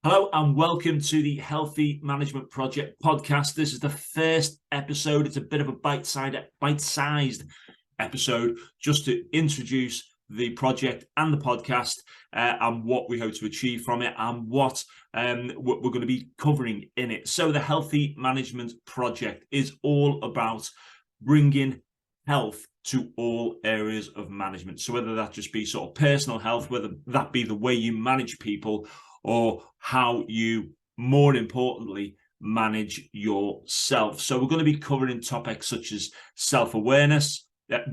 Hello and welcome to the Healthy Management Project podcast. This is the first episode. It's a bit of a bite-sized episode just to introduce the project and the podcast and what we hope to achieve from it and what we're going to be covering in it. So the Healthy Management Project is all about bringing health to all areas of management. So whether that just be sort of personal health, whether that be the way you manage people, or how you, more importantly, manage yourself. So we're going to be covering topics such as self-awareness,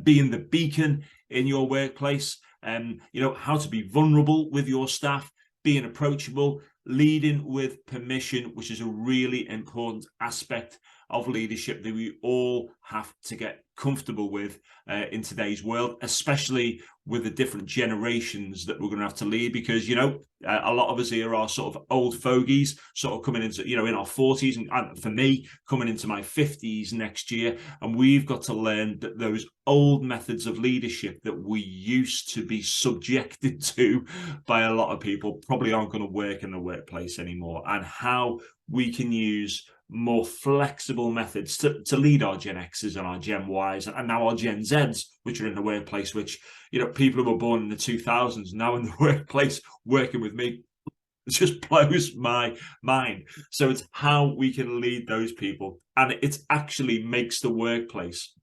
being the beacon in your workplace, how to be vulnerable with your staff, being approachable, leading with permission, which is a really important aspect of leadership that we all have to get comfortable with in today's world, especially with the different generations that we're going to have to lead, because, a lot of us here are sort of old fogies, sort of coming into, in our 40s, and for me, coming into my 50s next year. And we've got to learn that those old methods of leadership that we used to be subjected to by a lot of people probably aren't going to work in the workplace anymore, and how we can use more flexible methods to lead our Gen X's and our Gen Y's and now our Gen Z's, which are in the workplace, which, people who were born in the 2000s now in the workplace working with me. It just blows my mind. So it's how we can lead those people, and it actually makes the workplace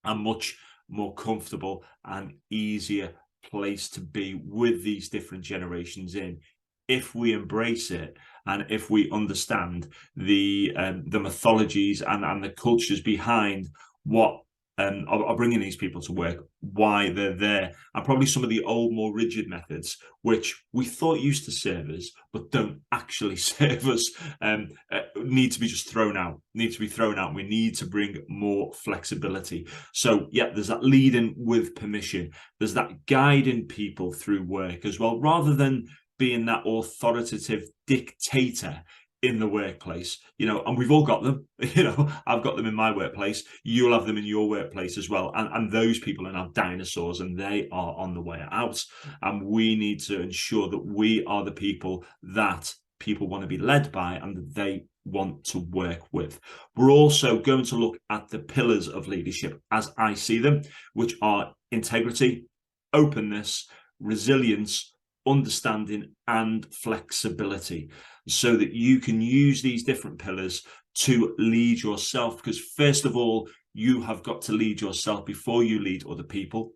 a much more comfortable and easier place to be with these different generations in, if we embrace it and if we understand the mythologies and the cultures behind what are bringing these people to work, why they're there, and probably some of the old, more rigid methods which we thought used to serve us but don't actually serve us, need to be just thrown out. We need to bring more flexibility. So there's that leading with permission, there's that guiding people through work as well, rather than being that authoritative dictator in the workplace, and we've all got them. I've got them in my workplace, you'll have them in your workplace as well, and those people are now dinosaurs and they are on the way out, and we need to ensure that we are the people that people want to be led by and that they want to work with. We're also going to look at the pillars of leadership as I see them, which are integrity, openness, resilience, understanding, and flexibility, so that you can use these different pillars to lead yourself. Because first of all, you have got to lead yourself before you lead other people.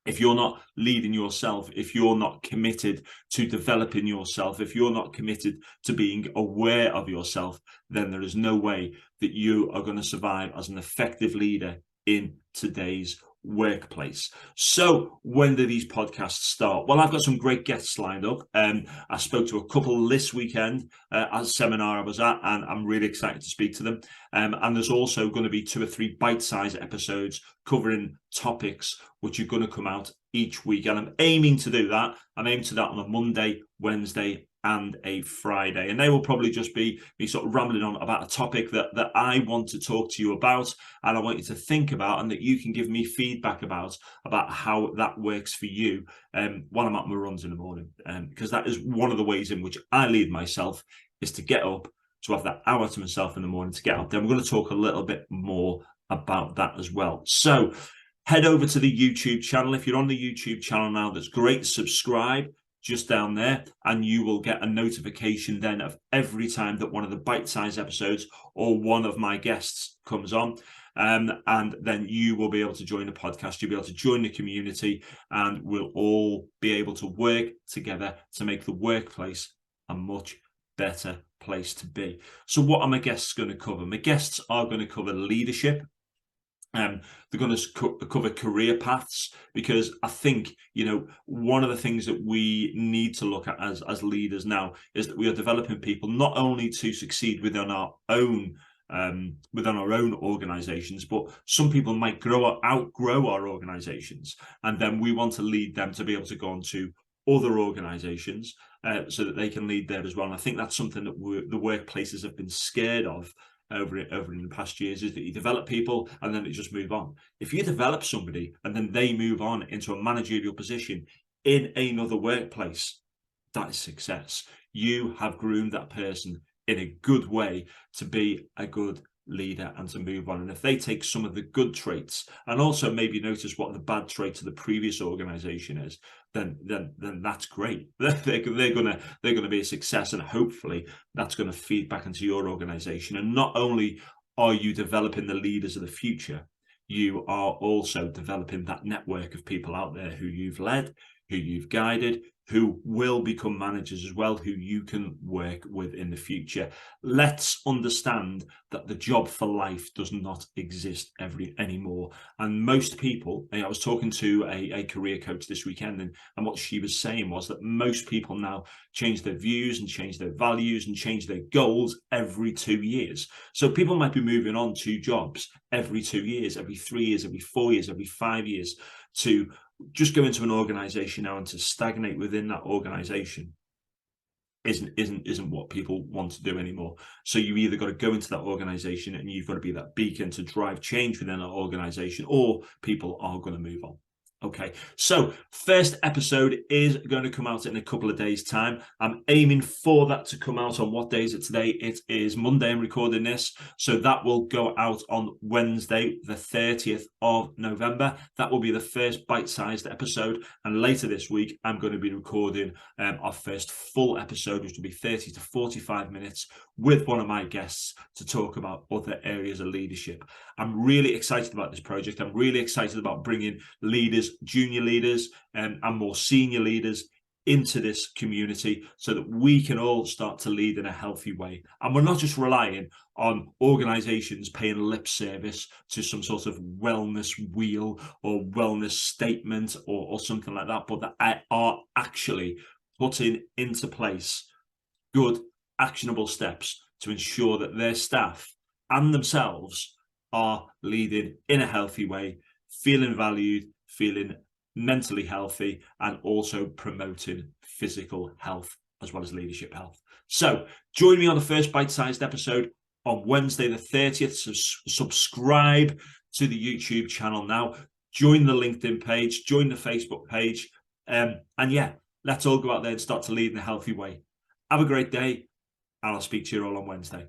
If you're not leading yourself, if you're not committed to developing yourself, if you're not committed to being aware of yourself, then there is no way that you are going to survive as an effective leader in today's workplace. So when do these podcasts start? Well, I've got some great guests lined up. I spoke to a couple this weekend at a seminar I was at, and I'm really excited to speak to them. And there's also going to be 2 or 3 bite-sized episodes covering topics which are going to come out each week. And I'm aiming to do that. I'm aiming to that on a Monday, Wednesday, and a Friday, and they will probably just be me sort of rambling on about a topic that I want to talk to you about, and I want you to think about, and that you can give me feedback about how that works for you while I'm at my runs in the morning, because that is one of the ways in which I lead myself, is to get up, to have that hour to myself in the morning, to get up. Then we're going to talk a little bit more about that as well. So head over to the YouTube channel. If you're on the YouTube channel now, that's great. Subscribe just down there, and you will get a notification then of every time that one of the bite-sized episodes or one of my guests comes on, and then you will be able to join the podcast, you'll be able to join the community, and we'll all be able to work together to make the workplace a much better place to be. So what are my guests going to cover? My guests are going to cover leadership. They're going to cover career paths, because I think, one of the things that we need to look at as leaders now is that we are developing people not only to succeed within our own organizations, but some people might outgrow our organizations, and then we want to lead them to be able to go on to other organizations so that they can lead there as well. And I think that's something that the workplaces have been scared of over in the past years, is that you develop people and then they just move on. If you develop somebody and then they move on into a managerial position in another workplace, that is success. you have groomed that person in a good way to be a good leader and to move on. And if they take some of the good traits and also maybe notice what the bad traits of the previous organization is, then that's great. They're gonna be a success, and hopefully that's going to feed back into your organization. And not only are you developing the leaders of the future, you are also developing that network of people out there who you've led, who you've guided, who will become managers as well, who you can work with in the future. Let's understand that the job for life does not exist anymore. And most people, I was talking to a career coach this weekend, and what she was saying was that most people now change their views and change their values and change their goals every 2 years. So people might be moving on to jobs every 2 years, every 3 years, every 4 years, every 5 years, to just go into an organization now and to stagnate within that organization isn't what people want to do anymore. So you either got to go into that organization and you've got to be that beacon to drive change within that organization, or people are going to move on. Okay, so first episode is going to come out in a couple of days' time. I'm aiming for that to come out on, what day is it today? It is Monday I'm recording this. So that will go out on Wednesday, the 30th of November. That will be the first bite-sized episode. And later this week, I'm going to be recording our first full episode, which will be 30 to 45 minutes with one of my guests to talk about other areas of leadership. I'm really excited about this project. I'm really excited about bringing leaders, junior leaders, and more senior leaders into this community so that we can all start to lead in a healthy way. And we're not just relying on organizations paying lip service to some sort of wellness wheel or wellness statement or something like that, but that are actually putting into place good, actionable steps to ensure that their staff and themselves are leading in a healthy way, feeling valued, feeling mentally healthy, and also promoting physical health as well as leadership health. So join me on the first bite-sized episode on Wednesday the 30th. So subscribe to the YouTube channel now, join the LinkedIn page, join the Facebook page, and yeah, let's all go out there and start to lead in a healthy way. Have a great day, and I'll speak to you all on Wednesday.